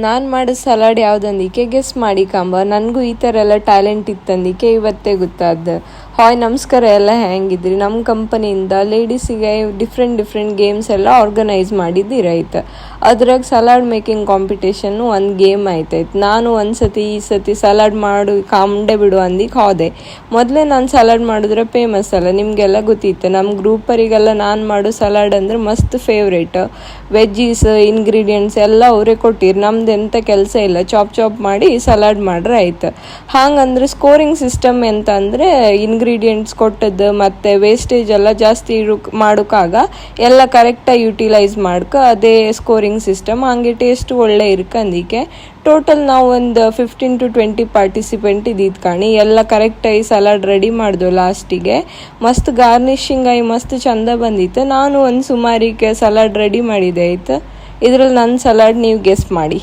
ನಾನು ಮಾಡೋ salad ಯಾವುದಂದಿಕೆ guess ಮಾಡಿ ಕಂಬ. ನನಗೂ ಈ ಥರ ಎಲ್ಲ ಟ್ಯಾಲೆಂಟ್ ಇತ್ತಂದಿಕೆ ಇವತ್ತೇ ಗೊತ್ತಾದ್ದು. ಹಾಯ್ ನಮಸ್ಕಾರ, ಎಲ್ಲ ಹೆಂಗಿದ್ರಿ? ನಮ್ಮ ಕಂಪನಿಯಿಂದ ಲೇಡೀಸಿಗೆ ಡಿಫ್ರೆಂಟ್ ಗೇಮ್ಸ್ ಎಲ್ಲ ಆರ್ಗನೈಸ್ ಮಾಡಿದ್ದಿರೈತೆ. ಅದ್ರಾಗ ಸಲಾಡ್ ಮೇಕಿಂಗ್ ಕಾಂಪಿಟೇಷನ್ನು ಒಂದು ಗೇಮ್ ಆಯ್ತಾಯ್ತು. ನಾನು ಈ ಸತಿ ಸಲಾಡ್ ಮಾಡು ಕಾಮಡೆ ಬಿಡು ಅಂದಿಗೆ ಹೋದೆ. ಮೊದಲೇ ನಾನು ಸಲಾಡ್ ಮಾಡಿದ್ರೆ ಫೇಮಸ್ ಅಲ್ಲ, ನಿಮಗೆಲ್ಲ ಗೊತ್ತಿತ್ತು. ನಮ್ಮ ಗ್ರೂಪರಿಗೆಲ್ಲ ನಾನು ಮಾಡೋ ಸಲಾಡ್ ಅಂದ್ರೆ ಮಸ್ತ್ ಫೇವ್ರೇಟ್. ವೆಜ್ಜೀಸ್ ಇಂಗ್ರೀಡಿಯೆಂಟ್ಸ್ ಎಲ್ಲ ಅವರೇ ಕೊಟ್ಟಿರು. ನಮ್ದು ಎಂಥ ಕೆಲಸ ಇಲ್ಲ, ಚಾಪ್ ಮಾಡಿ ಸಲಾಡ್ ಮಾಡ್ರೆ ಆಯ್ತು. ಹಾಗಂದ್ರೆ ಸ್ಕೋರಿಂಗ್ ಸಿಸ್ಟಮ್ ಎಂತ ಅಂದರೆ ಇಂಗ್ರೀಡಿಯೆಂಟ್ಸ್ ಕೊಟ್ಟದ್ದು ಮತ್ತು ವೇಸ್ಟೇಜ್ ಎಲ್ಲ ಜಾಸ್ತಿ ಮಾಡೋಕ್ಕಾಗ ಎಲ್ಲ ಕರೆಕ್ಟಾಗಿ ಯುಟಿಲೈಸ್ ಮಾಡ್ಕೊ ಅದೇ ಸ್ಕೋರಿಂಗ್ ಸಿಸ್ಟಮ್. ಹಂಗೆ ಟೇಸ್ಟ್ ಒಳ್ಳೆ ಇರ್ಕಂದಿಕೆ ಟೋಟಲ್ ನಾವು ಒಂದು 15 to 20 ಪಾರ್ಟಿಸಿಪೆಂಟ್ ಇದ್ದಿದ್ದು ಕಾಣಿ. ಎಲ್ಲ ಕರೆಕ್ಟಾಗಿ ಸಲಾಡ್ ರೆಡಿ ಮಾಡಿದ್ವು. ಲಾಸ್ಟಿಗೆ ಮಸ್ತ್ ಗಾರ್ನಿಷಿಂಗ್ ಆಗಿ ಮಸ್ತ್ ಚಂದ ಬಂದಿತ್ತು. ನಾನು ಒಂದು ಸುಮಾರಿಗೆ ಸಲಾಡ್ ರೆಡಿ ಮಾಡಿದೆ ಆಯ್ತು. ಇದ್ರಲ್ಲಿ ನನ್ನ ಸಲಾಡ್ ನೀವು ಗೆಸ್ ಮಾಡಿ.